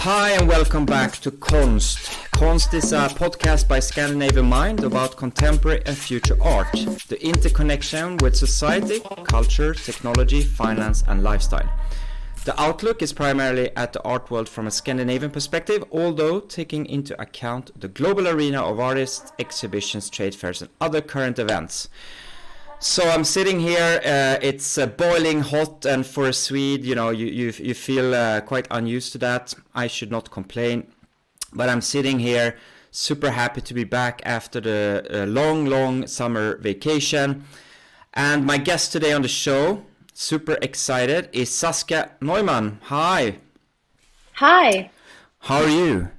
Hi and welcome back to KONST. KONST is a podcast by Scandinavian Mind about contemporary and future art, the interconnection with society, culture, technology, finance and lifestyle. The outlook is primarily at the art world from a Scandinavian perspective, although taking into account the global arena of artists, exhibitions, trade fairs and other current events. So I'm sitting here, it's boiling hot, and for a Swede, you feel quite unused to that. I should not complain, but I'm sitting here super happy to be back after the long summer vacation. And my guest today on the show, super excited, is Saskia Neuman. Hi. Hi. How are you?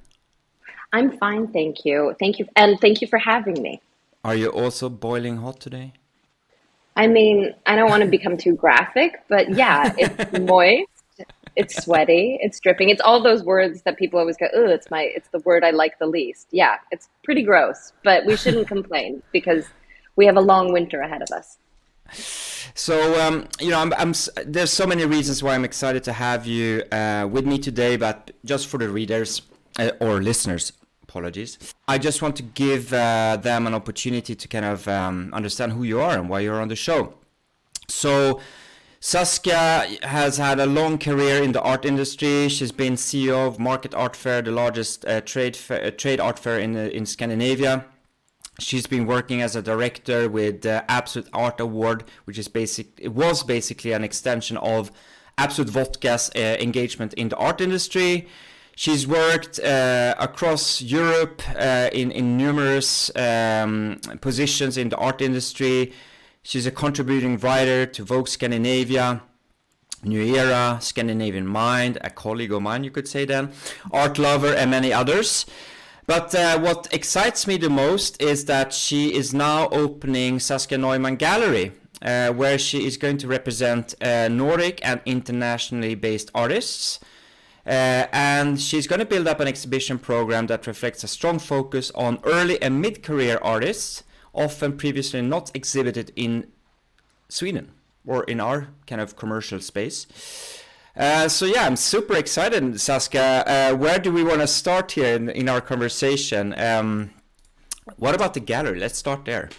I'm fine, thank you. And thank you for having me. Are you also boiling hot today? I mean, I don't want to become too graphic, but yeah, it's moist, it's sweaty, it's dripping. It's all those words that people always go, oh, it's the word I like the least. Yeah, it's pretty gross, but we shouldn't complain because we have a long winter ahead of us. So, there's so many reasons why I'm excited to have you with me today, but just for the readers or listeners, apologies. I just want to give them an opportunity to kind of understand who you are and why you're on the show. So Saskia has had a long career in the art industry. She's been CEO of Market Art Fair, the largest trade art fair in Scandinavia. She's been working as a director with the Absolut Art Award, which is was basically an extension of Absolut Vodka's engagement in the art industry. She's worked across Europe in numerous positions in the art industry. She's a contributing writer to Vogue Scandinavia, New Era, Scandinavian Mind, a colleague of mine, you could say then, Artlover and many others. But what excites me the most is that she is now opening Saskia Neuman Gallery, where she is going to represent Nordic and internationally based artists. And she's going to build up an exhibition program that reflects a strong focus on early and mid-career artists, often previously not exhibited in Sweden or in our kind of commercial space. So yeah, I'm super excited, Saskia. Where do we want to start here in our conversation? What about the gallery? Let's start there.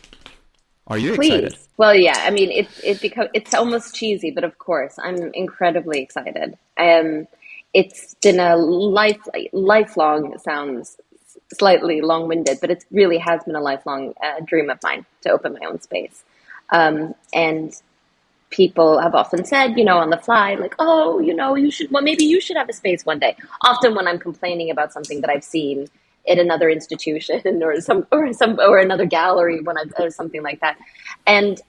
Are you excited? Well, yeah, I mean, it's almost cheesy, but of course, I'm incredibly excited. It's been a lifelong, it sounds slightly long-winded, but it really has been a lifelong dream of mine to open my own space. And people have often said, on the fly, like, oh, maybe you should have a space one day. Often when I'm complaining about something that I've seen at another institution or another gallery or something like that. And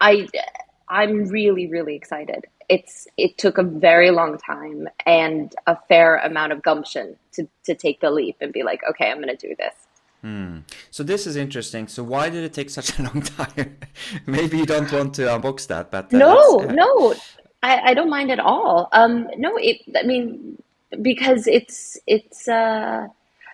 I'm really, really excited. It took a very long time and a fair amount of gumption to take the leap and be like, okay, I'm going to do this. So this is interesting. So why did it take such a long time? Maybe you don't want to unbox that, but no, I don't mind at all. Because it's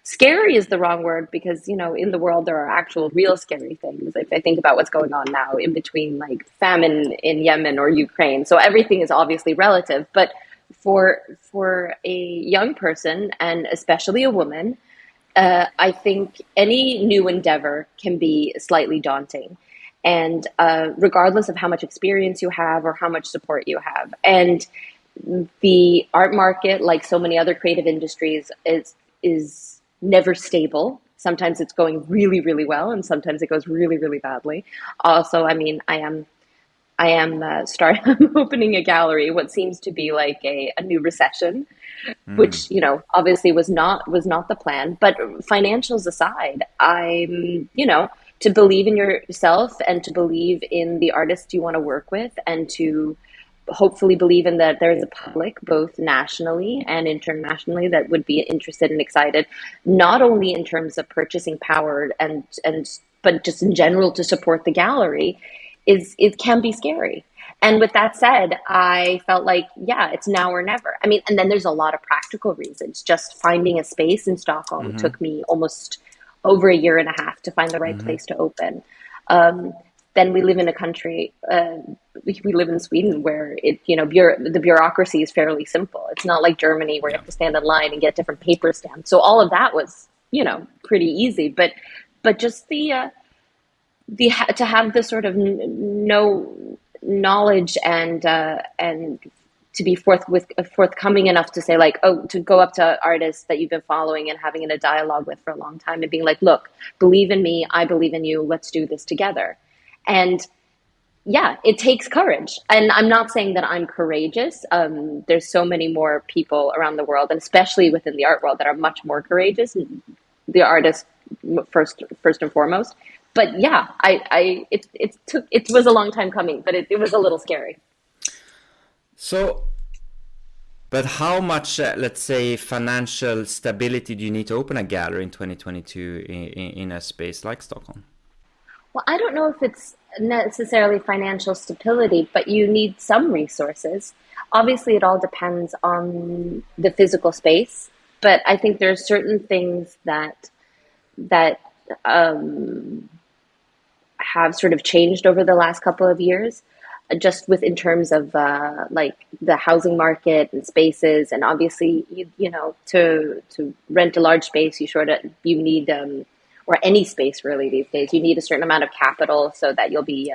scary is the wrong word, because in the world there are actual real scary things. If I think about what's going on now in between, like famine in Yemen or Ukraine, so everything is obviously relative, but for a young person and especially a woman, I think any new endeavor can be slightly daunting, and regardless of how much experience you have or how much support you have. And the art market, like so many other creative industries, is never stable. Sometimes it's going really, really well, and sometimes it goes really, really badly. Also, I mean, I am I'm opening a gallery, what seems to be like a new recession, which obviously was not the plan. But financials aside, I'm to believe in yourself and to believe in the artists you want to work with, and to hopefully believe in that there is a public, both nationally and internationally, that would be interested and excited, not only in terms of purchasing power but just in general to support the gallery. It can be scary. And with that said, I felt like, yeah, it's now or never. I mean, and then there's a lot of practical reasons. Just finding a space in Stockholm took me almost over a year and a half to find the right place to open. Then we live in a country we live in Sweden where the bureaucracy is fairly simple. It's not like Germany where you have to stand in line and get different paper stamps. So all of that was, pretty easy. But just to have the sort of no knowledge and to be forthcoming enough to say like, to go up to artists that you've been following and having a dialogue with for a long time and being like, look, believe in me, I believe in you, let's do this together. And yeah, it takes courage. And I'm not saying that I'm courageous. There's so many more people around the world, and especially within the art world, that are much more courageous. The artists first and foremost. But yeah, it was a long time coming, but it was a little scary. So, but how much, let's say, financial stability do you need to open a gallery in 2022 in a space like Stockholm? Well, I don't know if it's necessarily financial stability, but you need some resources. Obviously, it all depends on the physical space, but I think there are certain things that have sort of changed over the last couple of years, just in terms of like the housing market and spaces. And obviously, to rent a large space, you need or any space really these days, you need a certain amount of capital so that you'll be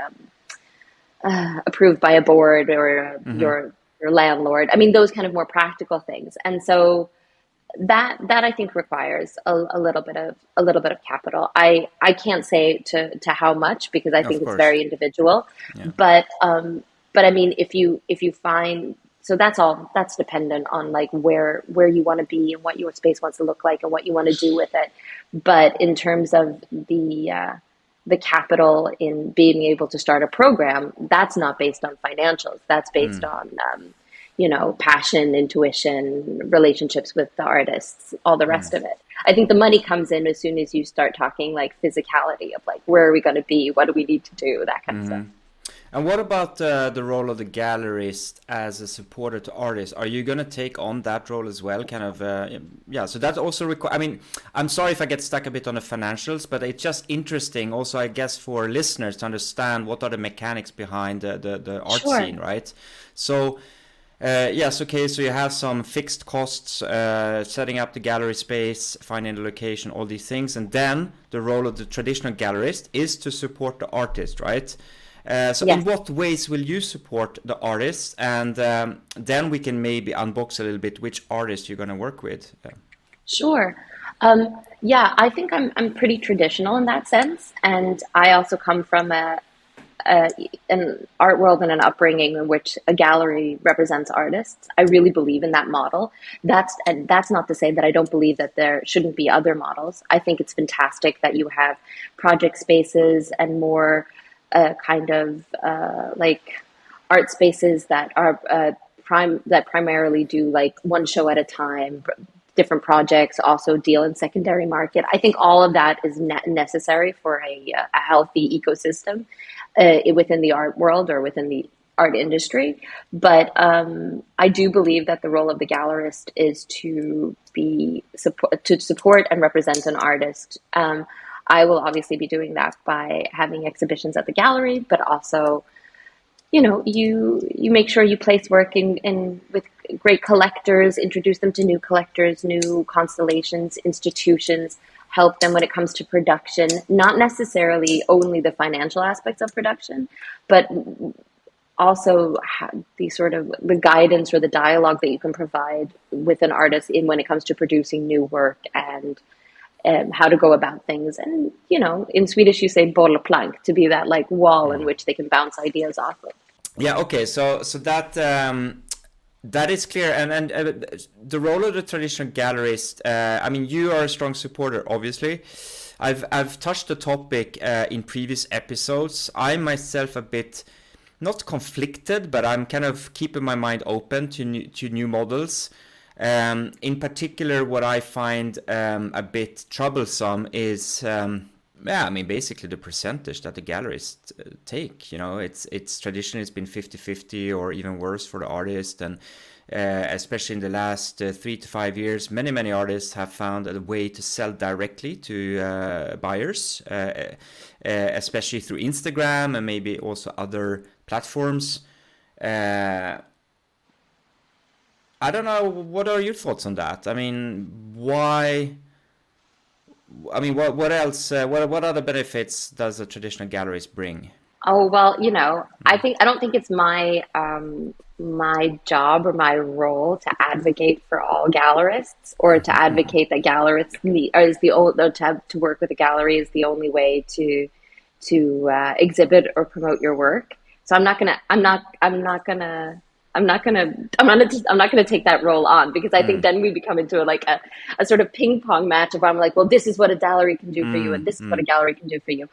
approved by a board or your landlord. I mean, those kind of more practical things. And so that I think requires a little bit of capital. I can't say to how much, because I think it's very individual. Yeah. But I mean, if you find, so that's dependent on like where you want to be and what your space wants to look like and what you want to do with it. But in terms of the capital in being able to start a program, that's not based on financials. That's based on passion, intuition, relationships with the artists, all the rest of it. I think the money comes in as soon as you start talking like physicality of like, where are we going to be? What do we need to do? That kind of stuff. And what about the role of the gallerist as a supporter to artists? Are you going to take on that role as well? Kind of, so that also I mean, I'm sorry if I get stuck a bit on the financials, but it's just interesting also, I guess, for listeners to understand what are the mechanics behind the art scene, right? So, yes, okay, so you have some fixed costs, setting up the gallery space, finding the location, all these things. And then the role of the traditional gallerist is to support the artist, right? In what ways will you support the artists? And then we can maybe unbox a little bit which artist you're going to work with. Sure. I think I'm pretty traditional in that sense. And I also come from an art world and an upbringing in which a gallery represents artists. I really believe in that model. That's not to say that I don't believe that there shouldn't be other models. I think it's fantastic that you have project spaces and more kind of like art spaces that are primarily do like one show at a time, different projects, also deal in secondary market. I think all of that is necessary for a healthy ecosystem within the art world or within the art industry. But I do believe that the role of the gallerist is to support and represent an artist. I will obviously be doing that by having exhibitions at the gallery, but also, you make sure you place work in with great collectors, introduce them to new collectors, new constellations, institutions, help them when it comes to production, not necessarily only the financial aspects of production, but also the guidance or the dialogue that you can provide with an artist when it comes to producing new work and how to go about things. And, in Swedish you say bollplank, to be that like wall in which they can bounce ideas off of. Yeah, okay. So that that is clear. And the role of the traditional gallerist, I mean, you are a strong supporter, obviously. I've touched the topic in previous episodes. I myself a bit not conflicted, but I'm kind of keeping my mind open to new models. In particular, what I find a bit troublesome is Yeah, I mean, basically the percentage that the galleries take, it's traditionally it's been 50-50 or even worse for the artist. And especially in the last 3 to 5 years, many artists have found a way to sell directly to buyers, especially through Instagram and maybe also other platforms. I don't know, what are your thoughts on that? I mean, why? I mean, what else? What other benefits does the traditional galleries bring? Oh, well, I don't think it's my job or my role to advocate for all gallerists, or to advocate that gallerists need, or is the old or to work with a gallery is the only way to exhibit or promote your work. So I'm not gonna take that role on, because I think then we become into a sort of ping pong match of, I'm like, well, this is what a gallery can do for you, and this is what a gallery can do for you.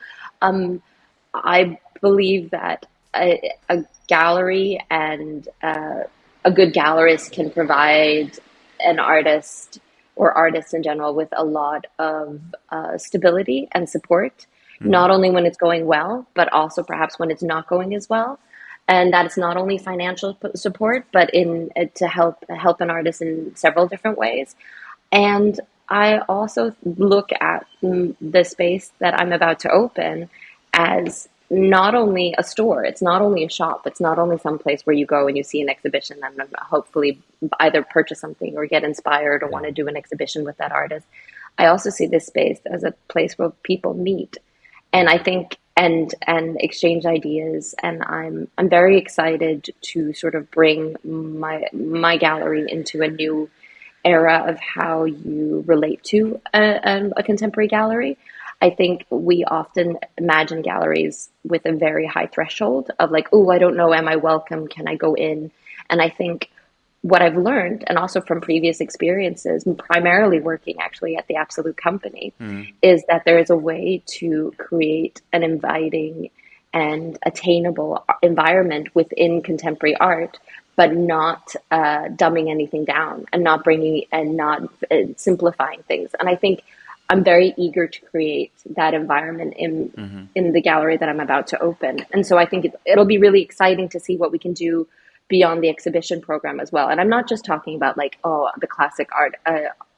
I believe that a gallery and a good gallerist can provide an artist, or artists in general, with a lot of stability and support, not only when it's going well, but also perhaps when it's not going as well. And that it's not only financial support, but in to help an artist in several different ways. And I also look at the space that I'm about to open as not only a store, it's not only a shop, it's not only some place where you go and you see an exhibition and hopefully either purchase something or get inspired or want to do an exhibition with that artist. I also see this space as a place where people meet, and I think and exchange ideas. And I'm very excited to sort of bring my gallery into a new era of how you relate to a contemporary gallery. I think we often imagine galleries with a very high threshold of like, oh, I don't know, am I welcome? Can I go in? And I think what I've learned, and also from previous experiences, primarily working actually at the Absolut Company, is that there is a way to create an inviting and attainable environment within contemporary art, but not dumbing anything down, and not simplifying things. And I think I'm very eager to create that environment in the gallery that I'm about to open. And so I think it'll be really exciting to see what we can do beyond the exhibition program as well. And I'm not just talking about the classic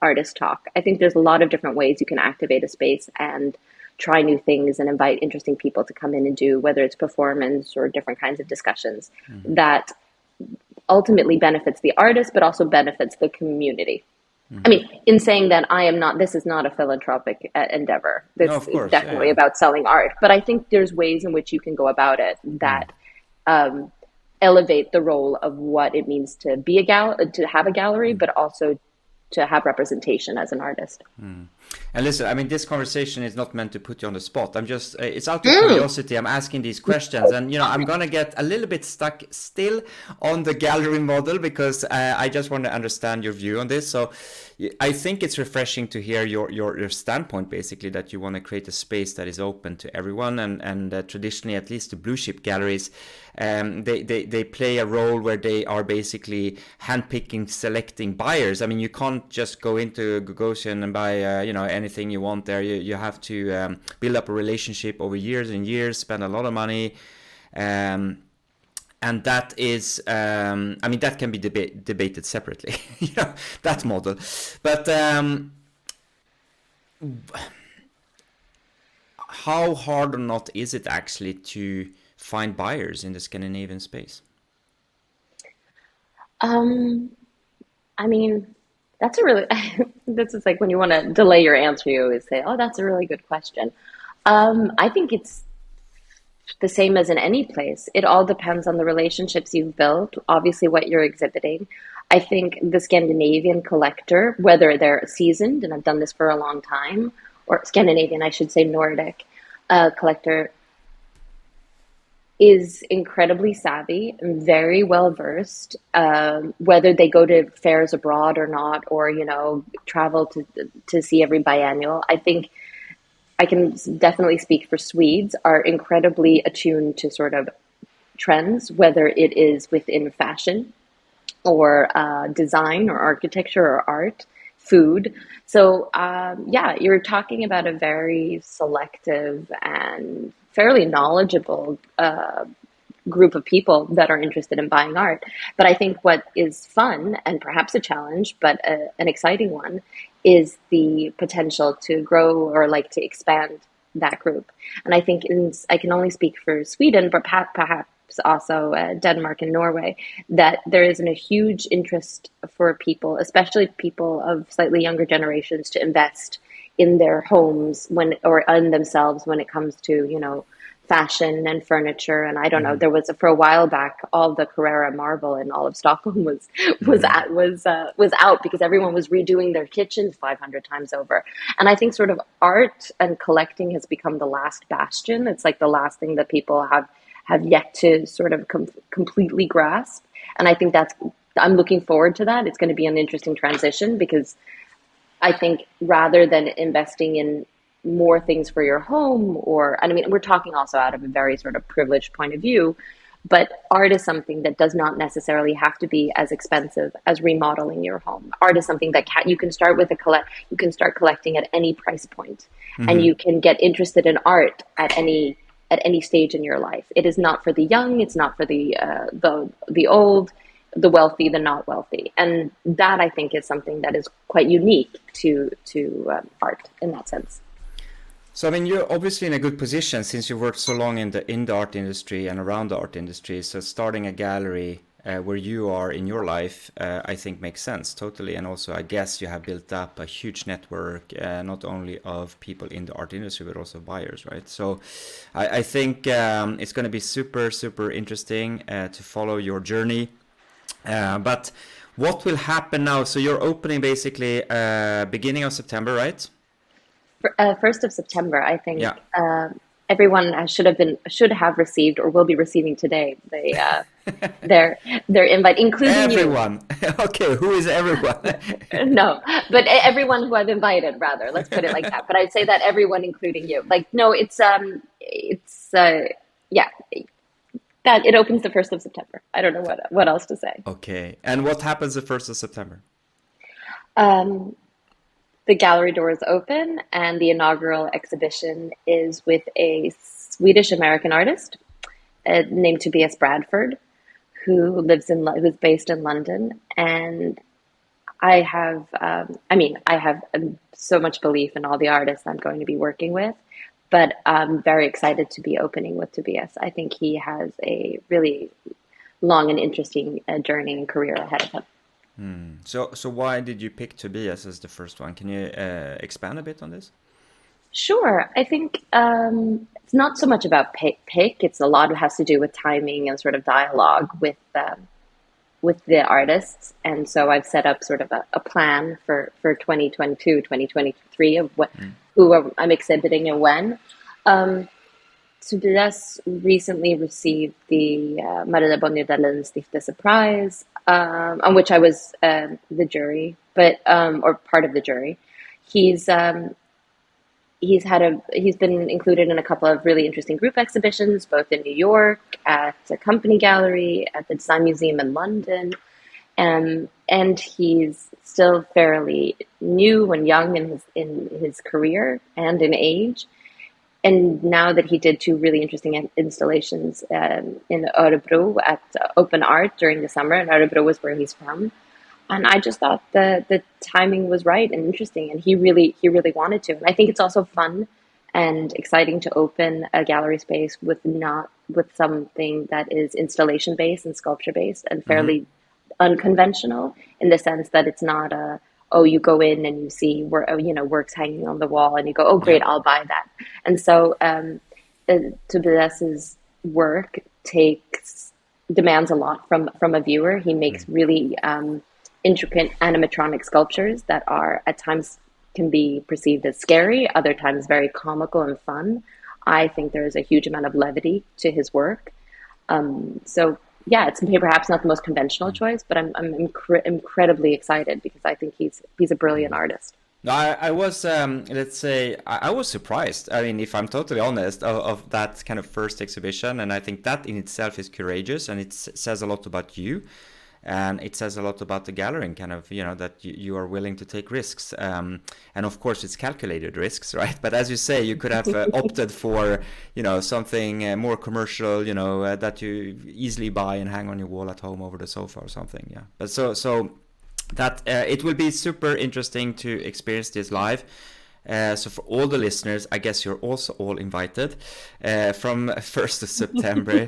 artist talk. I think there's a lot of different ways you can activate a space and try new things and invite interesting people to come in and do, whether it's performance or different kinds of discussions that ultimately benefits the artist, but also benefits the community. I mean, in saying that, this is not a philanthropic endeavor. This is definitely about selling art. But I think there's ways in which you can go about it that elevate the role of what it means to be to have a gallery, but also to have representation as an artist. And listen, I mean, this conversation is not meant to put you on the spot. I'm just, it's out of curiosity. I'm asking these questions, and I'm gonna get a little bit stuck still on the gallery model, because I just want to understand your view on this. So I think it's refreshing to hear your standpoint, basically, that you want to create a space that is open to everyone, and traditionally, at least the blue chip galleries, they play a role where they are basically handpicking, selecting buyers. I mean, you can't just go into Gagosian and buy anything you want there. You have to build up a relationship over years and years, spend a lot of money, and that is that can be debated separately, that model. But how hard or not is it actually to find buyers in the Scandinavian space? I mean, that's a really, this is like when you want to delay your answer, you always say, oh, that's a really good question. I think it's the same as in any place. It all depends on the relationships you've built, obviously what you're exhibiting. I think the Scandinavian collector, whether they're seasoned, and I've done this for a long time, or Scandinavian, I should say Nordic collector, is incredibly savvy and very well versed, whether they go to fairs abroad or not, or travel to see every biennial. I think I can definitely speak for Swedes, are incredibly attuned to sort of trends, whether it is within fashion or design or architecture or art, food. So yeah, you're talking about a very selective and fairly knowledgeable group of people that are interested in buying art. But I think what is fun and perhaps a challenge, but an exciting one, is the potential to grow or like to expand that group. And I think I can only speak for Sweden, but perhaps also Denmark and Norway, that there isn't a huge interest for people, especially people of slightly younger generations, to invest in their homes or in themselves when it comes to, fashion and furniture. And I don't know, there was for a while back, all the Carrera marble in all of Stockholm was out because everyone was redoing their kitchens 500 times over. And I think sort of art and collecting has become the last bastion. It's like the last thing that people have yet to sort of completely grasp. And I think I'm looking forward to that. It's going to be an interesting transition because I think rather than investing in more things for your home, and I mean, we're talking also out of a very sort of privileged point of view, but art is something that does not necessarily have to be as expensive as remodeling your home. Art is something that you can start with you can start collecting at any price point, and you can get interested in art at any stage in your life. It is not for the young. It's not for the old, the wealthy, the not wealthy, and that I think is something that is quite unique to art in that sense. So, I mean, you're obviously in a good position since you worked so long in the art industry and around the art industry. So starting a gallery where you are in your life, I think makes sense totally. And also, I guess you have built up a huge network, not only of people in the art industry, but also buyers, right? So I think it's going to be super, super interesting to follow your journey. But what will happen now? So you're opening basically beginning of September, right? 1st of September, I think. Yeah. Everyone should have received or will be receiving today their invite, including everyone. Okay, who is everyone? No, but everyone who I've invited, rather. Let's put it like that. But I'd say that everyone, including you. Like, no, yeah. That it opens the 1st of September. I don't know what else to say. Okay, and what happens the 1st of September? The gallery doors open, and the inaugural exhibition is with a Swedish-American artist named Tobias Bradford, who's based in London. And I have so much belief in all the artists I'm going to be working with, but I'm very excited to be opening with Tobias. I think he has a really long and interesting journey and career ahead of him. So why did you pick Tobias as the first one? Can you expand a bit on this? Sure. I think it's not so much about pick. It's a lot that has to do with timing and sort of dialogue with the artists. And so I've set up sort of a plan for 2022, 2023 of who I'm exhibiting and when. Tobias recently received the Maria Bonnier Dahlin Stiftelse Prize, on which I was the jury, or part of the jury. He's been included in a couple of really interesting group exhibitions, both in New York, at the Company Gallery, at the Design Museum in London, and he's still fairly new and young in his career and in age. And now that he did 2 really interesting installations in Örebro at Open Art during the summer, and Örebro was where he's from, and I just thought the timing was right and interesting, and he really wanted to. And I think it's also fun and exciting to open a gallery space with something that is installation based and sculpture based and fairly unconventional, in the sense that it's not you go in and you see works hanging on the wall and you go, oh great, I'll buy that. And so Tobias's work demands a lot from a viewer. He makes really intricate animatronic sculptures that are at times can be perceived as scary, other times very comical and fun. I think there is a huge amount of levity to his work. So yeah, it's perhaps not the most conventional choice, but I'm incredibly excited because I think he's a brilliant artist. No, I was I was surprised. I mean, if I'm totally honest, of that kind of first exhibition, and I think that in itself is courageous, and it says a lot about you. And it says a lot about the gallery and kind of, that you are willing to take risks. And of course, it's calculated risks, right? But as you say, you could have opted for, something more commercial, that you easily buy and hang on your wall at home over the sofa or something. Yeah. But so that it will be super interesting to experience this live. So for all the listeners, I guess you're also all invited from 1st of September,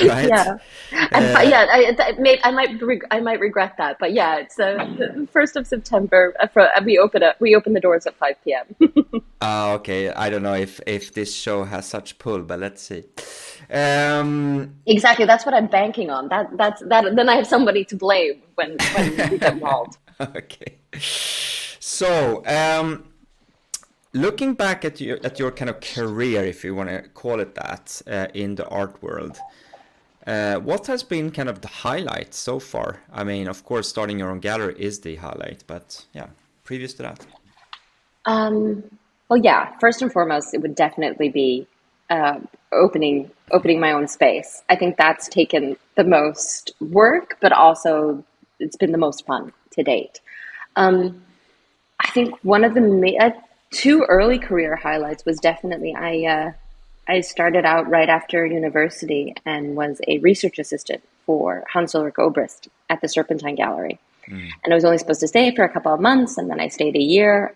right? Yeah, I might regret that, but yeah, it's 1st of September. We open the doors at 5 p.m. Okay. I don't know if this show has such pull, but let's see. Exactly, that's what I'm banking on. That's then I have somebody to blame when we get mauled. Okay. So, looking back at your kind of career, if you want to call it that, in the art world, what has been kind of the highlight so far? I mean, of course, starting your own gallery is the highlight, but yeah, previous to that. Well, yeah. First and foremost, it would definitely be opening my own space. I think that's taken the most work, but also it's been the most fun to date. I think one of the two early career highlights was definitely I started out right after university and was a research assistant for Hans-Ulrich Obrist at the Serpentine Gallery. And I was only supposed to stay for a couple of months, and then I stayed a year,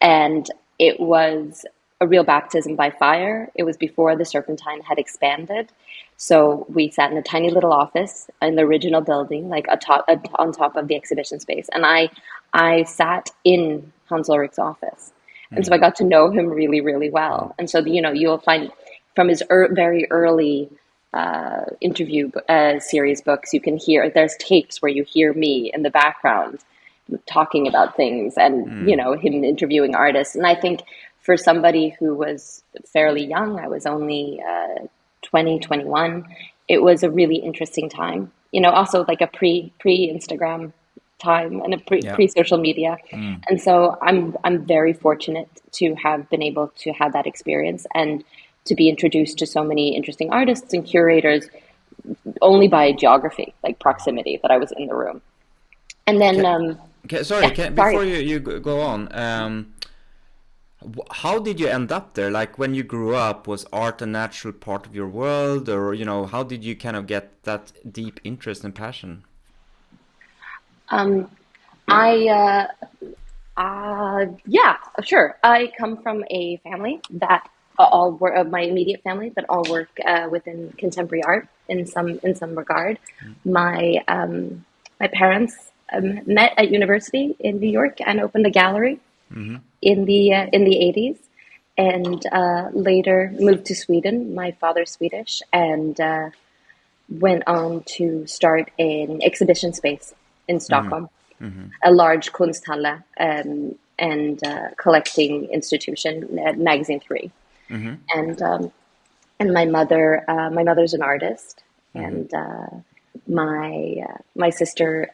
and it was a real baptism by fire. It was before the Serpentine had expanded. So we sat in a tiny little office in the original building, like on top of the exhibition space. And I sat in Hans Ulrich's office. And so I got to know him really, really well. And so, you'll find from his very early interview series books, you can hear, there's tapes where you hear me in the background talking about things and, him interviewing artists. And I think for somebody who was fairly young, I was only 20, 21, it was a really interesting time. Also like a pre-Instagram time and a pre-social media. And so I'm very fortunate to have been able to have that experience and to be introduced to so many interesting artists and curators only by geography, like proximity, that I was in the room. And then... before you go on, how did you end up there? Like when you grew up, was art a natural part of your world, or how did you kind of get that deep interest and passion? Yeah, sure. I come from a family that all work, my immediate family that all work within contemporary art in some regard. My parents met at university in New York and opened a gallery in the 80s, and later moved to Sweden. My father's Swedish, and went on to start an exhibition space in Stockholm, a large Kunsthalle and collecting institution, Magazine 3. And my mother's an artist, and my sister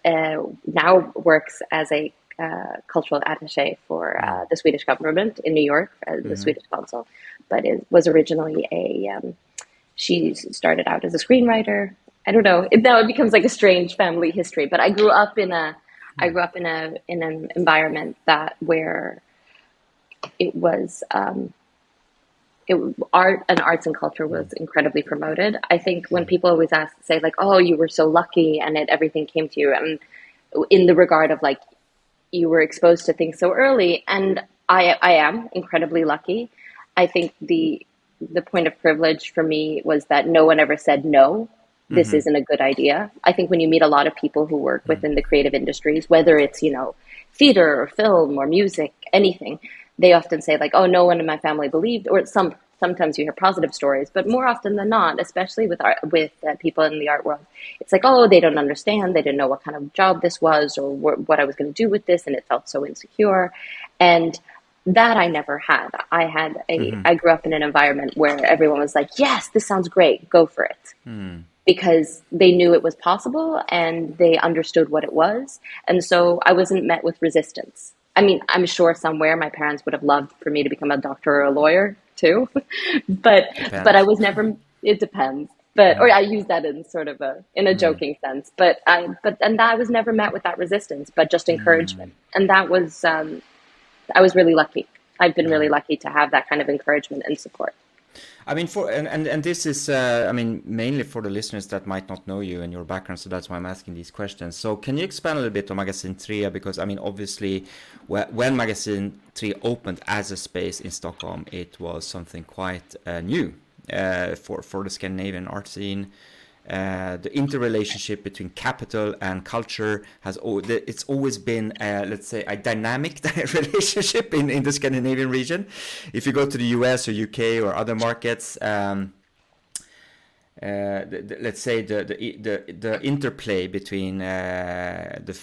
now works as a cultural attaché for the Swedish government in New York, the Swedish consul, but it was originally she started out as a screenwriter. I don't know. Now it becomes like a strange family history, but I grew up in an environment where it was art and arts and culture was incredibly promoted. I think when people always say like, "Oh, you were so lucky," and everything came to you, and in the regard of like you were exposed to things so early, and I am incredibly lucky. I think the point of privilege for me was that no one ever said no. This isn't a good idea. I think when you meet a lot of people who work within the creative industries, whether it's, theater or film or music, anything, they often say like, oh, no one in my family believed, or sometimes you hear positive stories, but more often than not, especially with people in the art world, it's like, oh, they don't understand. They didn't know what kind of job this was or what I was going to do with this. And it felt so insecure. And that I never had. I grew up in an environment where everyone was like, yes, this sounds great. Go for it. Because they knew it was possible and they understood what it was. And so I wasn't met with resistance. I mean, I'm sure somewhere my parents would have loved for me to become a doctor or a lawyer too, but I was never, it depends. or I use that in sort of a joking sense, and I was never met with that resistance, but just encouragement. And that was, I was really lucky. I've been really lucky to have that kind of encouragement and support. I mean, and this is, I mean, mainly for the listeners that might not know you and your background, so that's why I'm asking these questions. So can you expand a little bit on Magazine 3? Because, I mean, obviously, when Magazine 3 opened as a space in Stockholm, it was something quite new for the Scandinavian art scene. The interrelationship between capital and culture it's always been, let's say, a dynamic relationship in the Scandinavian region. If you go to the US or UK or other markets, let's say the interplay between the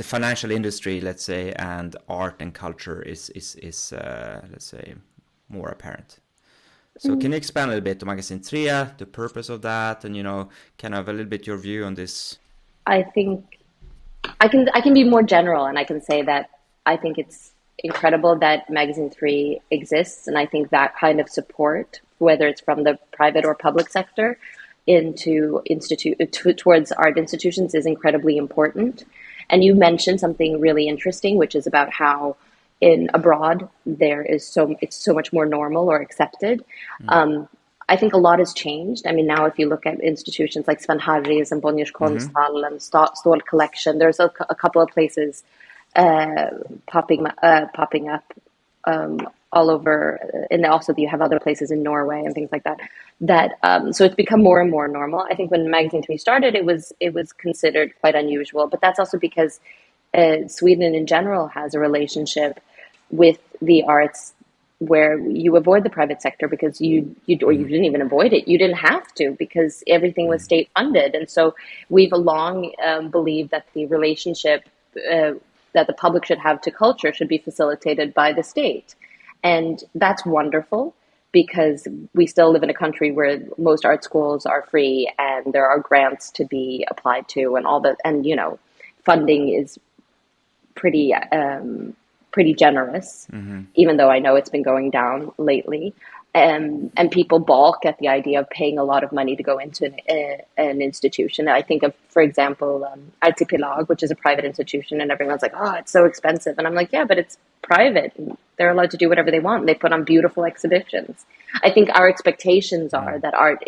financial industry, let's say, and art and culture is let's say, more apparent. So can you expand a little bit on Magazine 3, the purpose of that, and, kind of a little bit your view on this? I think I can be more general, and I can say that I think it's incredible that Magazine 3 exists, and I think that kind of support, whether it's from the private or public sector, towards art institutions, is incredibly important. And you mentioned something really interesting, which is about how abroad it's so much more normal or accepted. I think a lot has changed. I mean, now if you look at institutions like Sven Harris and Bonniers Konsthall and Stål Collection, there's a couple of places popping up all over, and also you have other places in Norway and things like that. So it's become more and more normal. I think when Magazine 3 started, it was considered quite unusual, but that's also because Sweden in general has a relationship with the arts where you avoid the private sector because you didn't even avoid it. You didn't have to, because everything was state funded. And so we've long believed that the relationship that the public should have to culture should be facilitated by the state. And that's wonderful, because we still live in a country where most art schools are free and there are grants to be applied to, and funding is pretty generous, even though I know it's been going down lately. And people balk at the idea of paying a lot of money to go into an institution. I think of, for example, Artipelag, which is a private institution, and everyone's like, oh, it's so expensive. And I'm like, yeah, but it's private. They're allowed to do whatever they want. They put on beautiful exhibitions. I think our expectations are that art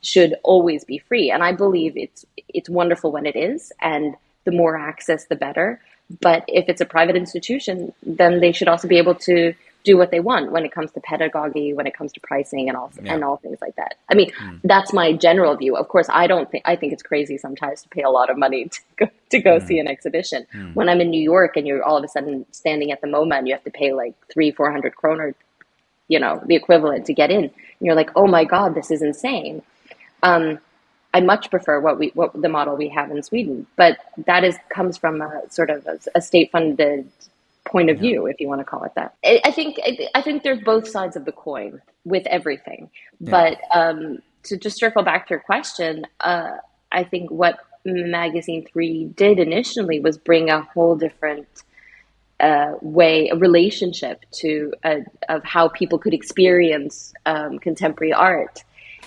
should always be free. And I believe it's wonderful when it is, and the more access, the better. But if it's a private institution, then they should also be able to do what they want when it comes to pedagogy, when it comes to pricing, and all things like that. I mean, that's my general view. Of course, I think it's crazy sometimes to pay a lot of money to go see an exhibition. When I'm in New York and you're all of a sudden standing at the MoMA and you have to pay like 300-400 kroner, the equivalent to get in, and you're like, oh my God, this is insane. I much prefer what the model we have in Sweden, but that comes from a sort of a state-funded point of view, if you want to call it that. I think there's both sides of the coin with everything. But to just circle back to your question, I think what Magazine 3 did initially was bring a whole different a relationship of how people could experience contemporary art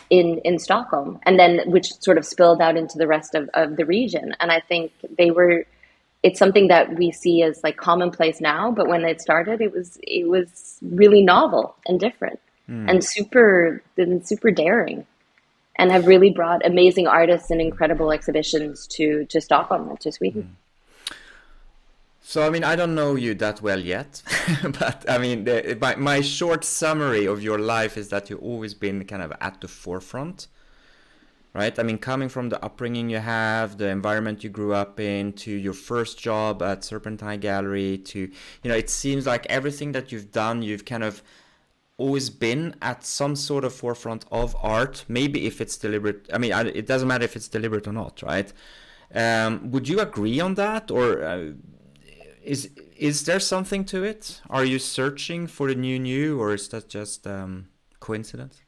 in Stockholm, and then which sort of spilled out into the rest of the region. And I think it's something that we see as like commonplace now, but when it started, it was really novel and different and super daring, and have really brought amazing artists and incredible exhibitions to Stockholm and to Sweden. So, I mean, I don't know you that well yet, but I mean, my short summary of your life is that you've always been kind of at the forefront, right? I mean, coming from the upbringing you have, the environment you grew up in, to your first job at Serpentine Gallery, to, it seems like everything that you've done, you've kind of always been at some sort of forefront of art, maybe if it's deliberate. I mean, it doesn't matter if it's deliberate or not, right? Would you agree on that, or is there something to it? Are you searching for the new, or is that just coincidence?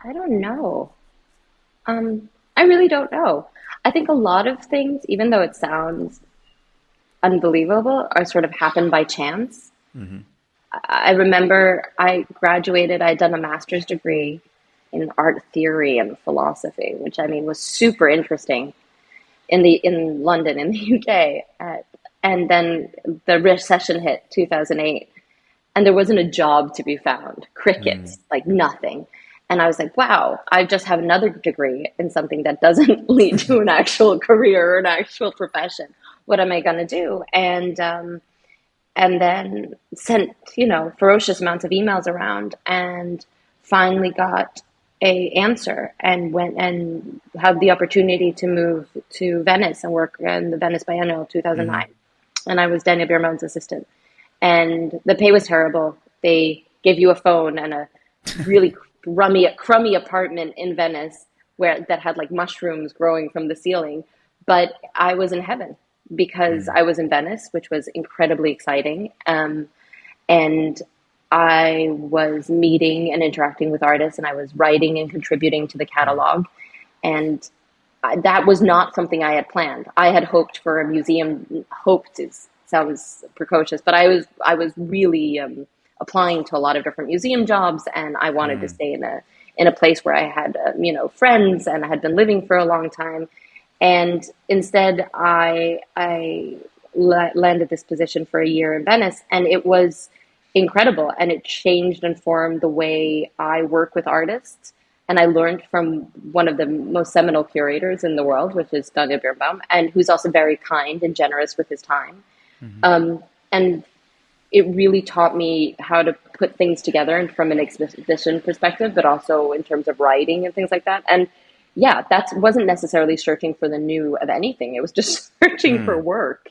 I don't know. I really don't know. I think a lot of things, even though it sounds unbelievable, are sort of happen by chance. I remember I graduated, I'd done a master's degree, in art theory and philosophy, which I mean was super interesting in London in the UK. And then the recession hit 2008, and there wasn't a job to be found. Crickets, like nothing. And I was like, wow, I just have another degree in something that doesn't lead to an actual career or an actual profession. What am I going to do? And then sent, ferocious amounts of emails around, and finally got a answer, and went and had the opportunity to move to Venice and work in the Venice Biennale 2009. And I was Daniel Biermont's assistant. And the pay was terrible. They gave you a phone and a really crummy apartment in Venice that had like mushrooms growing from the ceiling. But I was in heaven because I was in Venice, which was incredibly exciting. And I was meeting and interacting with artists, and I was writing and contributing to the catalog. And that was not something I had planned. I had hoped for a museum. Sounds precocious, but I was really applying to a lot of different museum jobs, and I wanted to stay in a place where I had friends, and I had been living for a long time. And instead, I landed this position for a year in Venice, and it was incredible, and it changed and formed the way I work with artists. And I learned from one of the most seminal curators in the world, which is Daniel Bierbaum, and who's also very kind and generous with his time. And it really taught me how to put things together, and from an exhibition perspective, but also in terms of writing and things like that. And yeah, that wasn't necessarily searching for the new of anything. It was just searching for work.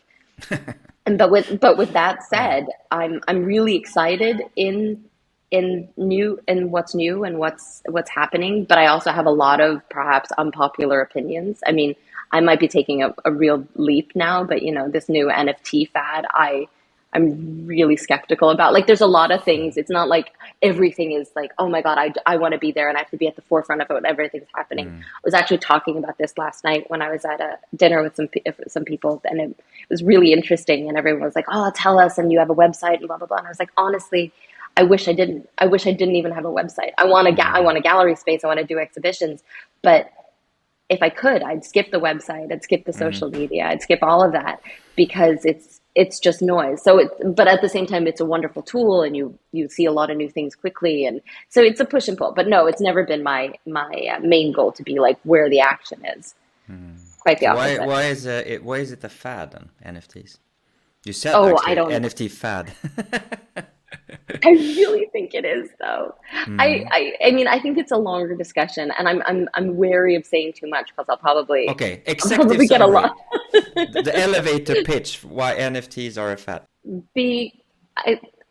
But with that said, I'm really excited in what's new and what's happening. But I also have a lot of perhaps unpopular opinions. I mean, I might be taking a real leap now, but this new NFT fad, I'm really skeptical about. Like, there's a lot of things. It's not like everything is like, oh my God, I want to be there and I have to be at the forefront of everything's happening. I was actually talking about this last night when I was at a dinner with some people, and it was really interesting. And everyone was like, oh, tell us, and you have a website and blah, blah, blah. And I was like, honestly, I wish I didn't even have a website. I want a gallery space. I want to do exhibitions. But if I could, I'd skip the website. I'd skip the social media. I'd skip all of that, because it's just noise. But at the same time, it's a wonderful tool, and you see a lot of new things quickly. And so it's a push and pull. But no, it's never been my main goal to be like where the action is. Quite the opposite. Why is it a fad on NFTs? You said I don't NFT fad. I really think it is, though. I mean, I think it's a longer discussion, and I'm wary of saying too much, because I'll probably get a lot. The elevator pitch why NFTs are a fad.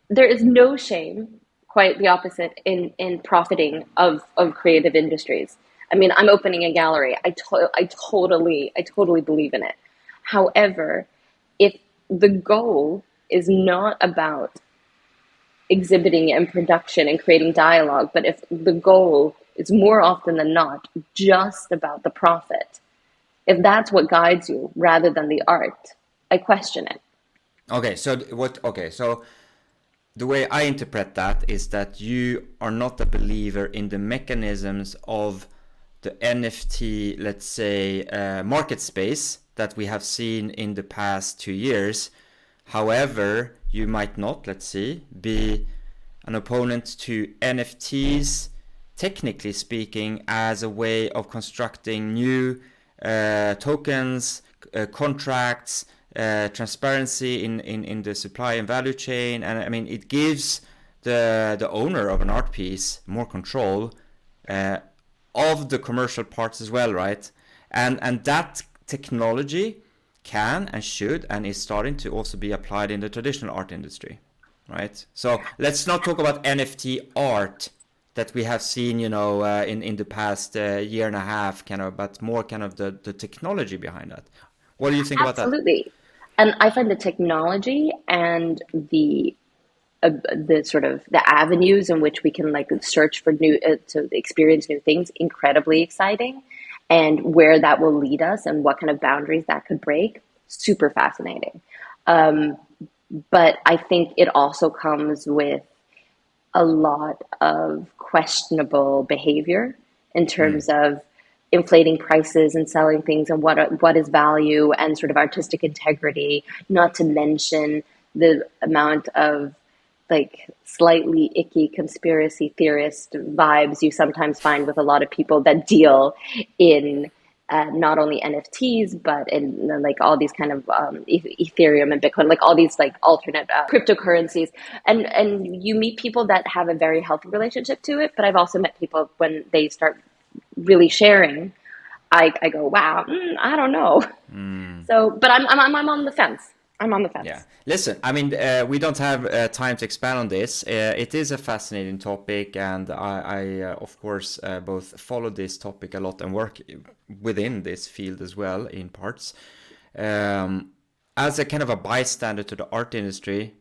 There is no shame, quite the opposite, in profiting of creative industries. I mean, I'm opening a gallery. I totally believe in it. However, if the goal is not about exhibiting and production and creating dialogue, but if the goal is more often than not just about the profit, if that's what guides you rather than the art, I question it. So the way I interpret that is that you are not a believer in the mechanisms of the NFT, let's say, market space that we have seen in the past 2 years. However, you might not, be an opponent to NFTs, technically speaking, as a way of constructing new tokens, contracts, transparency in the supply and value chain. And I mean, it gives the owner of an art piece more control of the commercial parts as well, right? And that technology can and should and is starting to also be applied in the traditional art industry, right? So let's not talk about NFT art that we have seen, in the past year and a half, but more the technology behind that. What do you think about that? Absolutely. And I find the technology and the sort of the avenues in which we can search for new to experience new things incredibly exciting. And where that will lead us and what kind of boundaries that could break, super fascinating. But I think it also comes with a lot of questionable behavior in terms of inflating prices and selling things, and what is value and sort of artistic integrity, not to mention the amount of like slightly icky conspiracy theorist vibes you sometimes find with a lot of people that deal in not only NFTs, but in like all these kind of Ethereum and Bitcoin, like all these like alternate cryptocurrencies. And you meet people that have a very healthy relationship to it. But I've also met people when they start really sharing, I go, wow, I don't know. So, but I'm on the fence. I'm on the fence. Yeah. Listen, I mean, we don't have time to expand on this. It is a fascinating topic, and I of course, both follow this topic a lot and work within this field as well in parts. As a kind of a bystander to the art industry,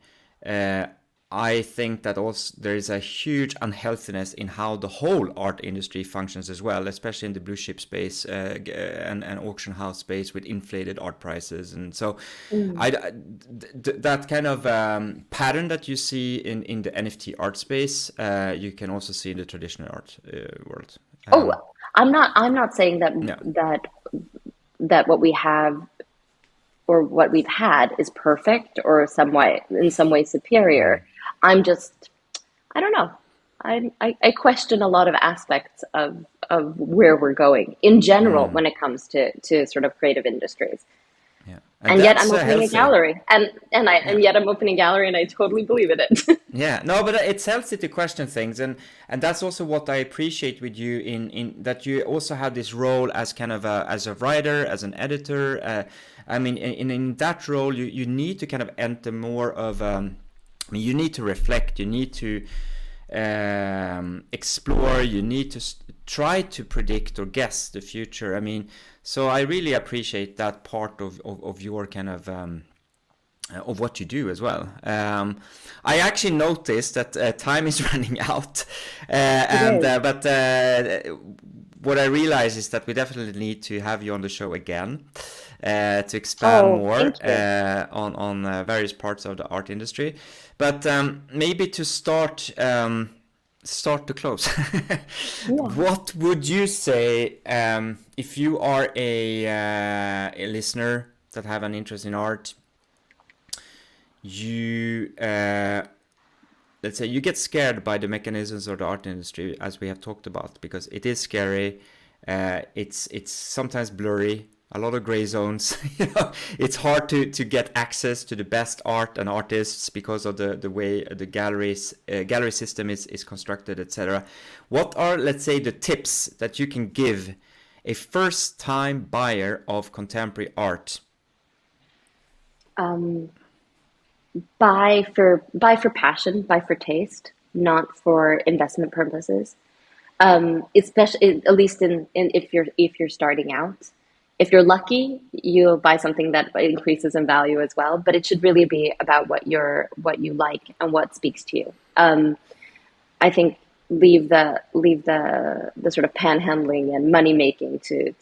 I think that also there is a huge unhealthiness in how the whole art industry functions as well, especially in the blue chip space and auction house space with inflated art prices. And so that kind of pattern that you see in the NFT art space, you can also see in the traditional art world. I'm not saying that that what we have or what we've had is perfect or in some way superior. I'm just, I don't know. I question a lot of aspects of where we're going in general when it comes to sort of creative industries. Yeah. And yet I'm opening a gallery, and yet I'm opening a gallery, and I totally believe in it. Yeah, no, but it's healthy to question things, and that's also what I appreciate with you in that you also have this role as kind of as a writer, as an editor. I mean, in that role, you need to kind of enter more of. I mean, you need to reflect. You need to explore. You need to try to predict or guess the future. I mean, so I really appreciate that part of your kind of what you do as well. I actually noticed that time is running out, but what I realize is that we definitely need to have you on the show again to expand more on various parts of the art industry. But maybe to start to close. What would you say if you are a listener that have an interest in art? You let's say you get scared by the mechanisms of the art industry, as we have talked about, because it is scary. It's sometimes blurry, a lot of gray zones. It's hard to get access to the best art and artists because of the way the gallery system is constructed, etc. What are, let's say, the tips that you can give a first-time buyer of contemporary art? Buy for passion, buy for taste, not for investment purposes. Especially, at least in if you're starting out. If you're lucky, you'll buy something that increases in value as well. But it should really be about what you like and what speaks to you. I think leave the sort of panhandling and money making to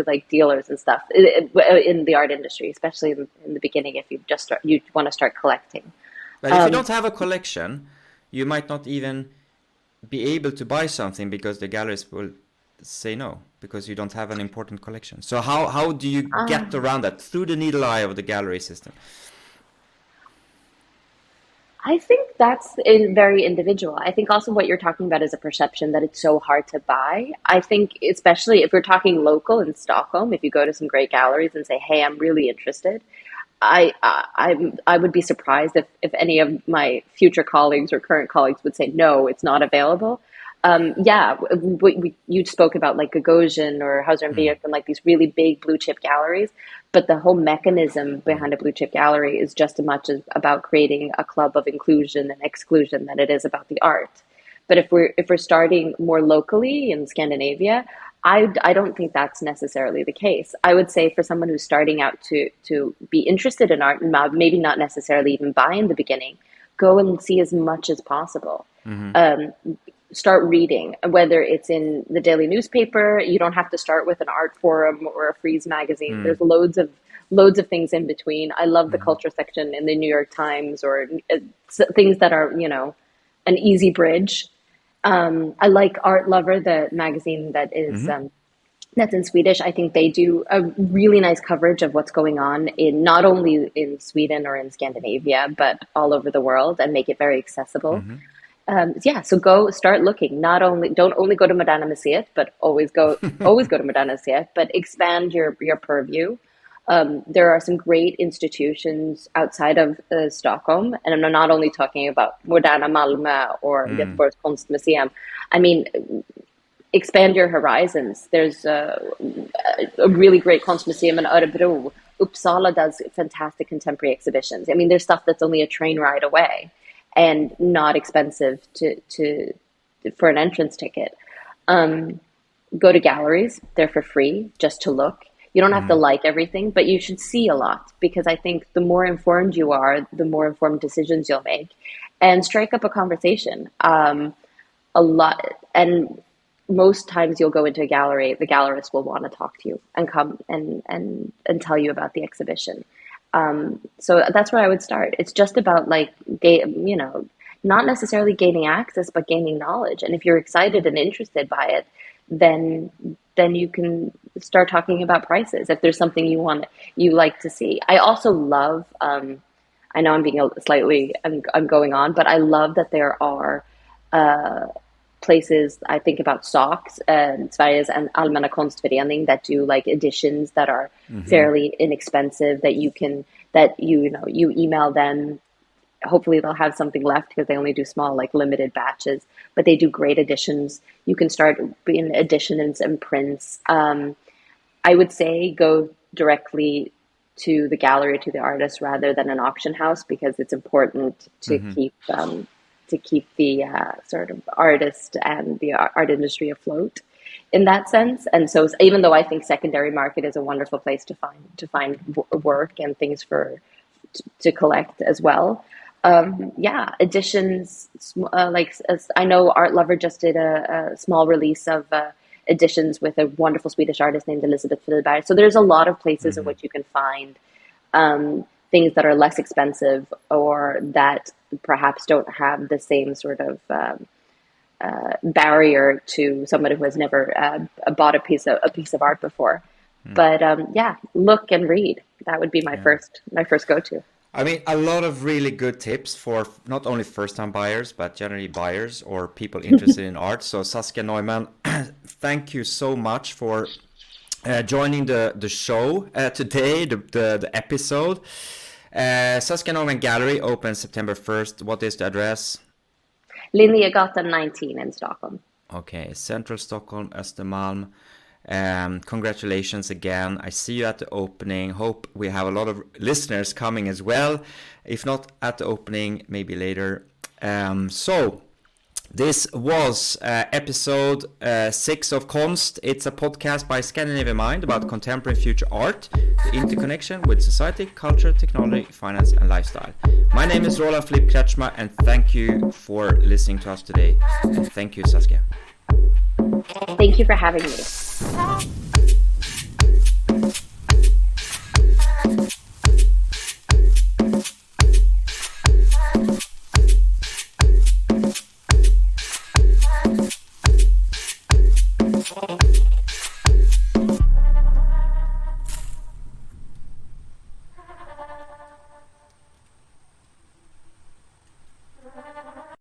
like dealers and stuff in the art industry, especially in the beginning. If you want to start collecting. But if you don't have a collection, you might not even be able to buy something because the galleries will say no because you don't have an important collection. So how do you get around that through the needle eye of the gallery system? I think that's very individual. I think also what you're talking about is a perception that it's so hard to buy. I think especially if we're talking local in Stockholm, if you go to some great galleries and say, hey, I'm really interested, I would be surprised if any of my future colleagues or current colleagues would say, no, it's not available. You spoke about like Gagosian or Hauser and Wirth and like these really big blue chip galleries, but the whole mechanism behind a blue chip gallery is just as much about creating a club of inclusion and exclusion than it is about the art. But if we're starting more locally in Scandinavia, I don't think that's necessarily the case. I would say for someone who's starting out to be interested in art, maybe not necessarily even buy in the beginning, go and see as much as possible. Start reading, whether it's in the daily newspaper. You don't have to start with an art forum or a Frieze magazine. There's loads of things in between. I love the culture section in the New York Times or things that are, an easy bridge. I like Artlover, the magazine that is that's in Swedish. I think they do a really nice coverage of what's going on in not only in Sweden or in Scandinavia, but all over the world, and make it very accessible. Yeah, so go start looking. Not only don't only go to Moderna Museet, but always go to Moderna Museet, but expand your purview. There are some great institutions outside of Stockholm, and I'm not only talking about Moderna Malmö or Göteborgs Konstmuseum. I mean, expand your horizons. There's a really great Konstmuseum in Örebro. Uppsala does fantastic contemporary exhibitions. I mean, there's stuff that's only a train ride away and not expensive for an entrance ticket. Go to galleries. They're for free just to look. You don't have to like everything, but you should see a lot, because I think the more informed you are, the more informed decisions you'll make, and strike up a conversation. A lot, and most times you'll go into a gallery, the gallerist will want to talk to you and come and tell you about the exhibition. So that's where I would start. It's just about not necessarily gaining access, but gaining knowledge. And if you're excited and interested by it, then you can start talking about prices if there's something you like to see. I also love, I know I'm being I'm going on, but I love that there are places, I think about SOX, Sveriges and Allmänna Konstförening, that do like editions that are fairly inexpensive, that you email them. Hopefully they'll have something left, because they only do small, like limited batches, but they do great editions. You can start in editions and prints. I would say go directly to the gallery, to the artist, rather than an auction house, because it's important to keep the sort of artist and the art industry afloat in that sense. And so even though I think secondary market is a wonderful place to find work and things to collect as well. Editions, I know Artlover just did a small release of editions with a wonderful Swedish artist named Elisabeth Friberg. So there's a lot of places in which you can find things that are less expensive, or that perhaps don't have the same sort of barrier to somebody who has never bought a piece of art before. But look and read. That would be my first go-to. I mean, a lot of really good tips for not only first-time buyers, but generally buyers or people interested in art. So Saskia Neuman, thank you so much for joining the show today, the episode. Saskia Neuman Gallery opens September 1st. What is the address? Linnégatan 19 in Stockholm. Okay, Central Stockholm, Östermalm. Congratulations again. I see you at the opening. Hope we have a lot of listeners coming as well. If not at the opening, maybe later. So this was episode 6 of KONST. It's a podcast by Scandinavian Mind about contemporary future art, the interconnection with society, culture, technology, finance, and lifestyle. My name is Roland Philipp Kretschmer, and thank you for listening to us today. And thank you, Saskia. Thank you for having me.